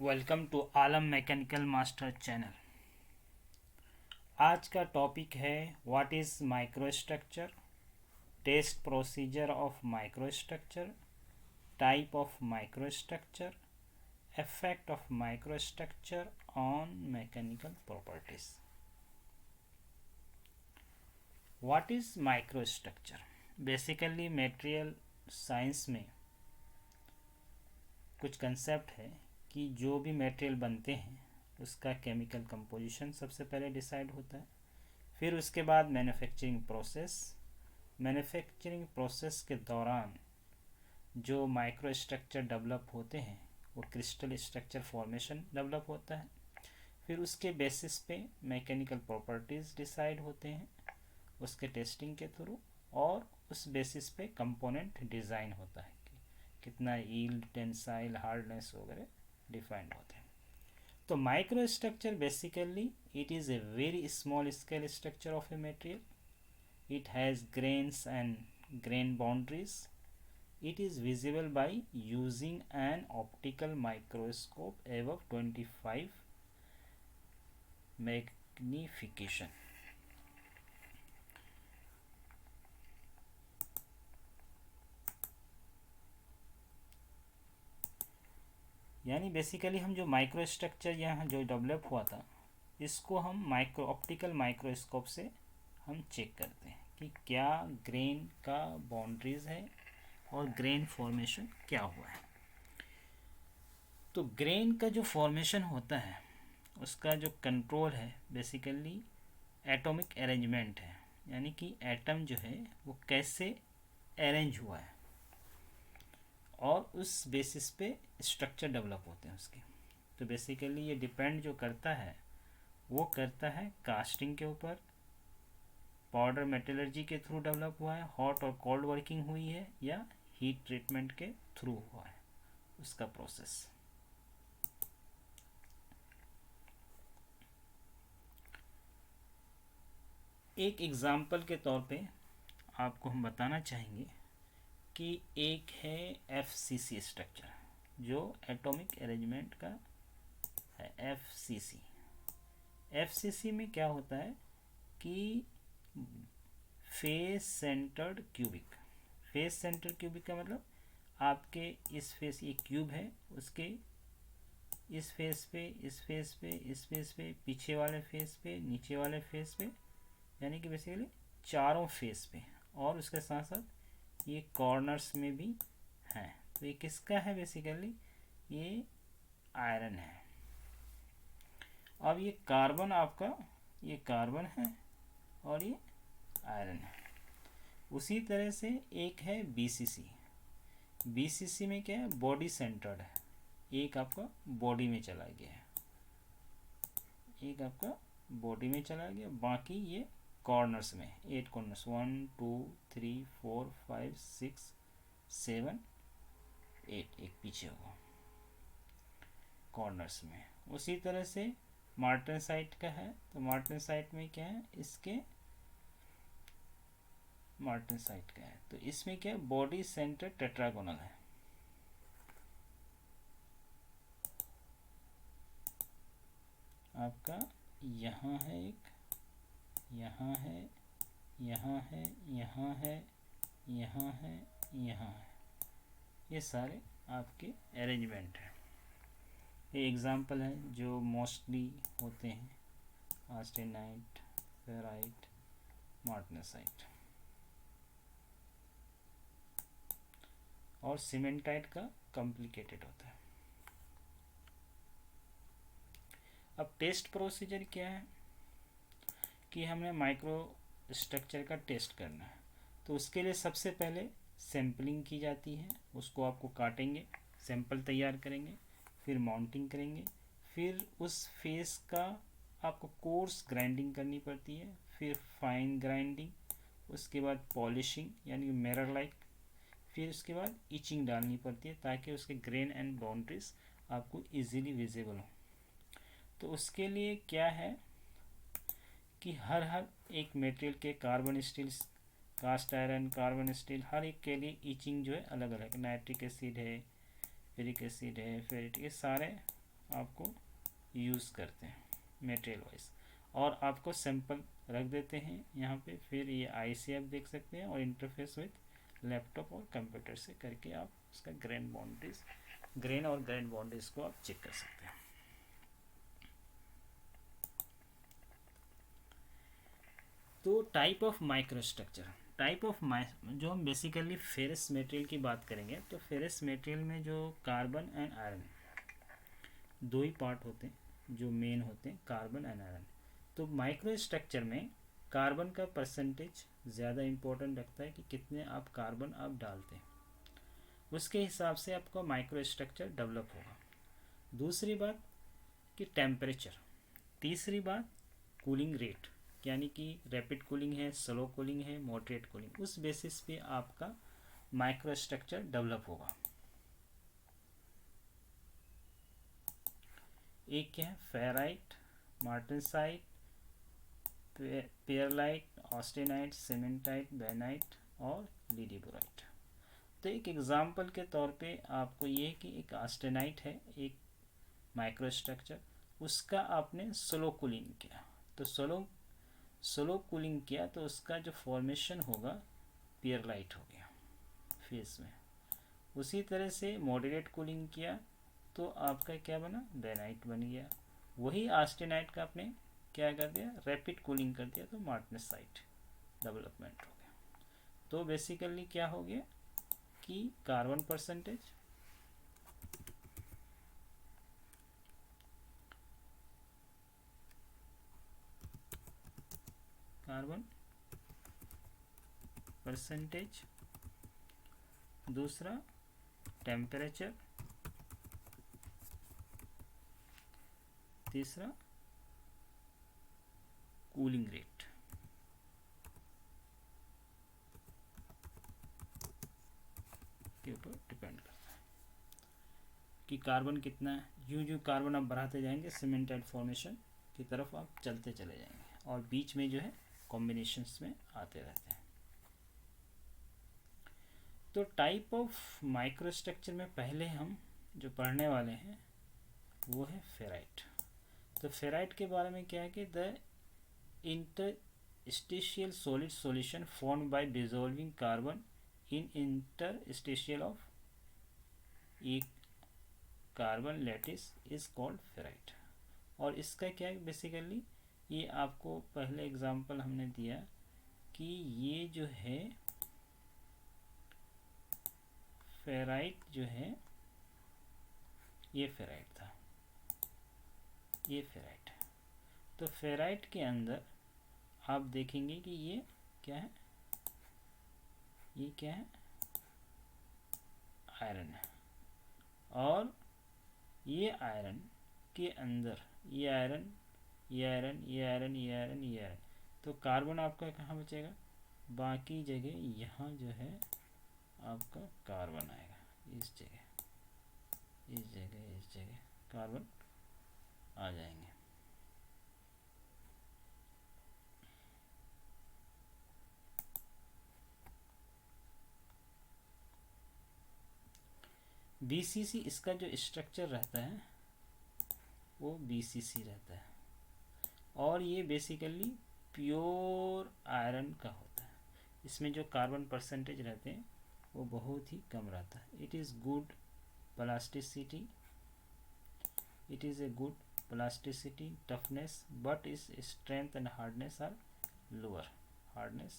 Welcome to Alam mechanical master channel. आज का topic है what is microstructure, test procedure of microstructure, type of microstructure, effect of microstructure on mechanical properties. What is microstructure? Basically material science में कुछ concept है कि जो भी material बनते हैं उसका केमिकल कंपोजिशन सबसे पहले डिसाइड होता है, फिर उसके बाद मैन्युफैक्चरिंग प्रोसेस के दौरान जो माइक्रो स्ट्रक्चर डेवलप होते हैं वो क्रिस्टल स्ट्रक्चर फॉर्मेशन डेवलप होता है, फिर उसके बेसिस पे मैकेनिकल प्रॉपर्टीज़ डिसाइड होते हैं उसके टेस्टिंग के थ्रू, और उस बेसिस पे कंपोनेंट डिज़ाइन होता है कि कितना यील्ड, टेंसाइल, हार्डनेस वगैरह डिफाइंड होते हैं। तो micro structure basically it is a very small scale structure of a material. It has grains and grain boundaries. It is visible by using an optical microscope above 25 magnification. यानी basically हम जो micro structure यहाँ जो develop हुआ था इसको हम optical microscope से हम चेक करते हैं कि क्या ग्रेन का बाउंड्रीज है और ग्रेन फॉर्मेशन क्या हुआ है। तो ग्रेन का जो फॉर्मेशन होता है उसका जो कंट्रोल है बेसिकली एटॉमिक अरेंजमेंट है, यानी कि एटम जो है वो कैसे अरेंज हुआ है और उस बेसिस पे स्ट्रक्चर डेवलप होते हैं उसके। तो बेसिकली ये डिपेंड जो करता है वो करता है कास्टिंग के ऊपर, पाउडर मेटलर्जी के थ्रू डेवलप हुआ है, हॉट और कोल्ड वर्किंग हुई है या हीट ट्रीटमेंट के थ्रू हुआ है उसका प्रोसेस। एक एग्जाम्पल के तौर पे आपको हम बताना चाहेंगे कि एक है FCC स्ट्रक्चर जो एटॉमिक अरेंजमेंट का है। FCC में क्या होता है कि face centred cubic. Face centred cubic का मतलब आपके इस फेस, ये क्यूब है, उसके इस फेस पे, इस फेस पे, इस फेस पे, पीछे वाले फेस पे, नीचे वाले फेस पे, यानी कि बेसिकली चारों फेस पे, और उसके साथ साथ ये कॉर्नर्स में भी हैं। तो ये किसका है? बेसिकली ये आयरन है। अब ये कार्बन आपका, ये कार्बन है और ये आयरन है। उसी तरह से एक है BCC में क्या है? बॉडी सेंटर्ड है। एक आपका बॉडी में चला गया है, एक आपका बॉडी में चला गया, बाकी ये कॉर्नर्स में, 8 कॉर्नर्स, 1 2 3 4 5 6 7 8, एक पीछे होगा कॉर्नर्स में। उसी तरह से मार्टेनसाइट का है। तो मार्टेनसाइट में क्या है? इसके मार्टेनसाइट का है तो इसमें क्या है? बॉडी सेंटर टेट्रागोनल है। आपका यहाँ है एक, यहाँ है, यहाँ है, यहाँ है, यहाँ है, यहाँ है, ये सारे आपके अरेंजमेंट हैं। ये एग्जांपल है जो मोस्टली होते हैं, आस्टेनाइट, फेराइट, मार्टेनसाइट और सीमेंटाइट का कॉम्प्लिकेटेड होता है। अब टेस्ट प्रोसीजर क्या है कि हमें माइक्रो स्ट्रक्चर का टेस्ट करना है। तो उसके लिए सबसे पहले सैम्पलिंग की जाती है, उसको आपको काटेंगे, सैंपल तैयार करेंगे, फिर माउंटिंग करेंगे, फिर उस फेस का आपको कोर्स ग्राइंडिंग करनी पड़ती है, फिर फाइन ग्राइंडिंग, उसके बाद पॉलिशिंग यानी मिरर लाइक, फिर उसके बाद इचिंग डालनी पड़ती है ताकि उसके ग्रेन एंड बाउंड्रीज आपको इजीली विजिबल हो। तो उसके लिए क्या है कि हर एक मटेरियल के carbon steel, cast iron, carbon steel, हर एक के लिए ईचिंग जो है अलग अलग, नाइट्रिक एसिड है, फेरिक एसिड है, फेरिक, ये सारे आपको यूज़ करते हैं मटेरियल वाइज, और आपको सैंपल रख देते हैं यहाँ पे। फिर ये आईसी आप देख सकते हैं, और इंटरफेस विथ लैपटॉप और कंप्यूटर से करके आप उसका ग्रेन और ग्रेन बाउंड्रीज को आप चेक कर सकते हैं। तो टाइप ऑफ माइक्रोस्ट्रक्चर, जो हम बेसिकली फेरस मटेरियल की बात करेंगे, तो फेरस मटेरियल में जो कार्बन एंड आयरन दो ही पार्ट होते हैं जो मेन होते हैं, कार्बन एंड आयरन। तो माइक्रो स्ट्रक्चर में कार्बन का परसेंटेज ज़्यादा इम्पोर्टेंट रखता है कि कितने आप कार्बन आप डालते हैं, उसके हिसाब से आपका माइक्रो स्ट्रक्चर डेवलप होगा। दूसरी बात कि टेम्परेचर। तीसरी बात कूलिंग रेट, यानी कि रैपिड कूलिंग है, स्लो कूलिंग है, मॉडरेट कूलिंग, उस बेसिस पे आपका माइक्रो स्ट्रक्चर डेवलप होगा। एक क्या है, ferrite, martensite, pearlite, austenite, cementite, bainite और लीडिबोराइट। तो एक एग्जांपल के तौर पे आपको ये कि एक ऑस्टेनाइट है, एक माइक्रो स्ट्रक्चर, उसका आपने स्लो कूलिंग किया, तो स्लो कूलिंग किया तो उसका जो फॉर्मेशन होगा पेयरलाइट हो गया फेस में। उसी तरह से मॉडरेट कूलिंग किया तो आपका क्या बना, बेनाइट बन गया। वही ऑस्टेनाइट का आपने क्या कर दिया, रैपिड कूलिंग कर दिया तो मार्टेनसाइट डेवलपमेंट हो गया। तो बेसिकली क्या हो गया कि कार्बन परसेंटेज, दूसरा टेम्परेचर, तीसरा कूलिंग रेट। के ऊपर डिपेंड करता है कि कार्बन कितना है। यूं कार्बन आप बढ़ाते जाएंगे सीमेंटाइट फॉर्मेशन की तरफ आप चलते चले जाएंगे, और बीच में जो है कॉम्बिनेशंस में आते रहते हैं। तो टाइप ऑफ माइक्रोस्ट्रक्चर में पहले हम जो पढ़ने वाले हैं वो है फेराइट। तो फेराइट के बारे में क्या है कि the interstitial solid solution formed by dissolving carbon in interstitial of a carbon lattice is called ferrite। और इसका क्या है बेसिकली, ये आपको पहले एग्जांपल हमने दिया कि ये जो है फेराइट जो है, ये फेराइट था, ये फेराइट। तो फेराइट के अंदर आप देखेंगे कि ये क्या है, ये क्या है, आयरन है। और ये आयरन के अंदर ये आयरन, ये आयरन, ये आयरन, ये आयरन, ये आयरन, तो कार्बन आपका कहाँ बचेगा, बाकी जगह यहाँ जो है आपका कार्बन आएगा, इस जगह, इस जगह, इस जगह कार्बन आ जाएंगे। बीसीसी इसका जो स्ट्रक्चर रहता है वो बीसीसी रहता है, और ये बेसिकली प्योर आयरन का होता है। इसमें जो कार्बन परसेंटेज रहते हैं वो बहुत ही कम रहता है। It is good plasticity, it is a good plasticity, toughness, but its strength and hardness are lower, hardness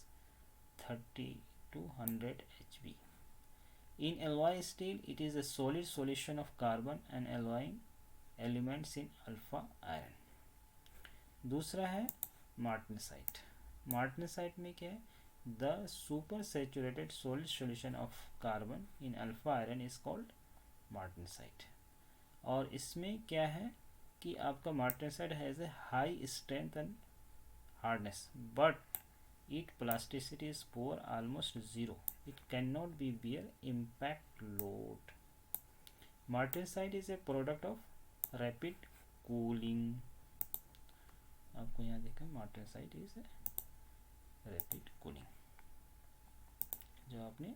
30 to 100 hb. In alloy steel, it is a solid solution of carbon and alloying elements in alpha iron. दूसरा है martensite. Martensite में क्या है, the super saturated solid solution of carbon in alpha iron is called martensite। और इसमें क्या है कि आपका martensite has a high strength and hardness, but it plasticity is poor, almost zero, it can not be bear impact load. Martensite is a product of rapid cooling. आपको यहाँ देखा martensite is a rapid cooling, जो आपने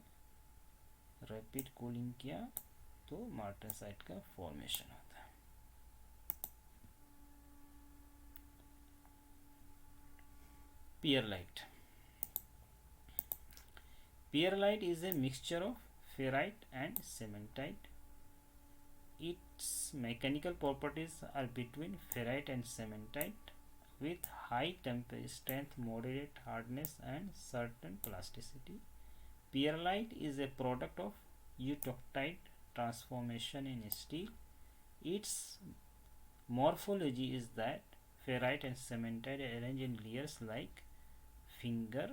rapid cooling किया तो martensite का formation होता है। Perlite. Perlite is a mixture of ferrite and cementite. Its mechanical properties are between ferrite and cementite with high temperature strength, moderate hardness, and certain plasticity. Perlite is a product of eutectite transformation in steel. Its morphology is that ferrite and cementite are arranged in layers like finger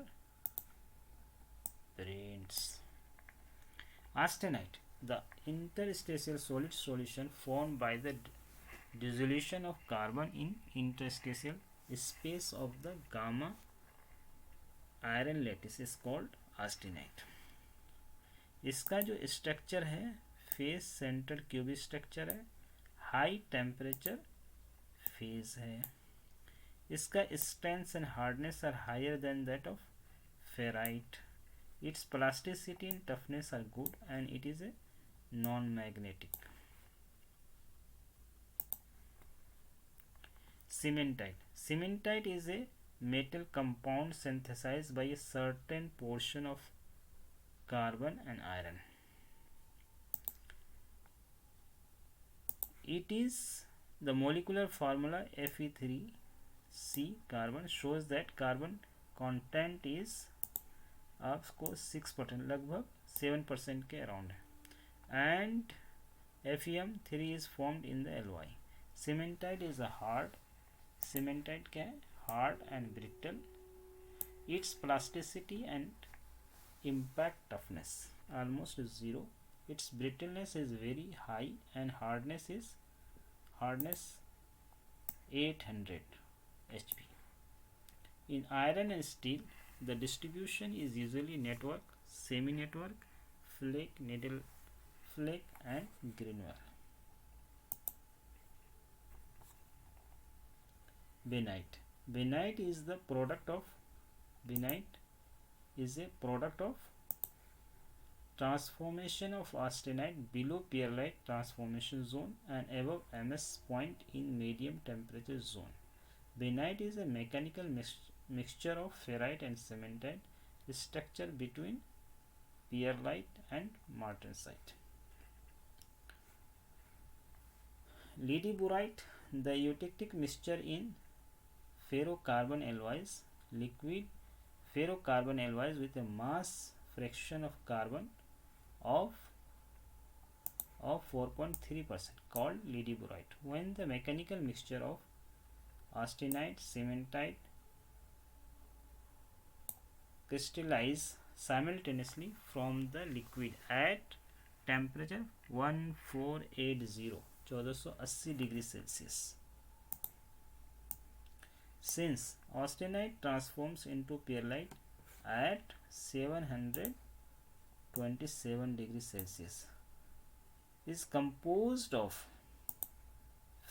prints. Austenite, the interstitial solid solution formed by the dissolution of carbon in interstitial space of the gamma iron lattice is called austenite. इसका जो structure है face central cubic structure है, high temperature phase है. इसका strength and hardness are higher than that of ferrite. Its plasticity and toughness are good and it is a non magnetic. Cementite. Cementite is a metal compound synthesized by a certain portion of carbon and iron. It is the molecular formula Fe3C carbon shows that carbon content is आपको 6% लगभग 7% के around है, and Fe3 is formed in the Ly. Cementite is a hard. Cementite क्या है? Hard and brittle. Its plasticity and impact toughness almost zero. Its brittleness is very high and hardness 800 HP. In iron and steel, the distribution is usually network, semi-network, flake, needle flake, and granular. Bainite. Bainite is a product of transformation of austenite below perlite transformation zone and above MS point in medium temperature zone. Bainite is a mechanical mixture of ferrite and cementite structure between perlite and martensite. Ledeburite, the eutectic mixture in ferrocarbon alloys, liquid ferrocarbon alloys with a mass fraction of carbon of 4.3% called ledeburite. When the mechanical mixture of austenite cementite crystallize simultaneously from the liquid at temperature 1480 degree Celsius. Since austenite transforms into perlite at 727 degrees Celsius, is composed of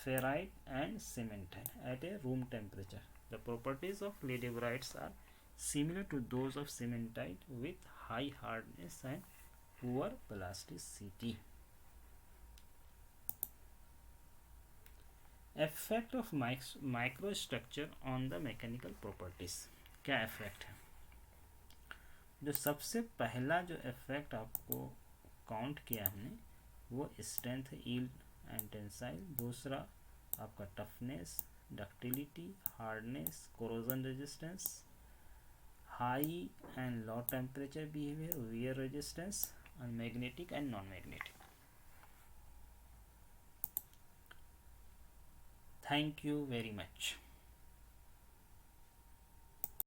ferrite and cementite at a room temperature. The properties of ledeburites are similar to those of cementite with high hardness and poor plasticity. Effect of microstructure on the mechanical properties. क्या effect है? जो सबसे पहला जो effect आपको count किया हमने वो स्ट्रेंथ, यील्ड एंड टेंसाइल. दूसरा आपका toughness, ductility, hardness, corrosion resistance, high and low temperature behaviour, wear resistance, and magnetic and non-magnetic. Thank you very much.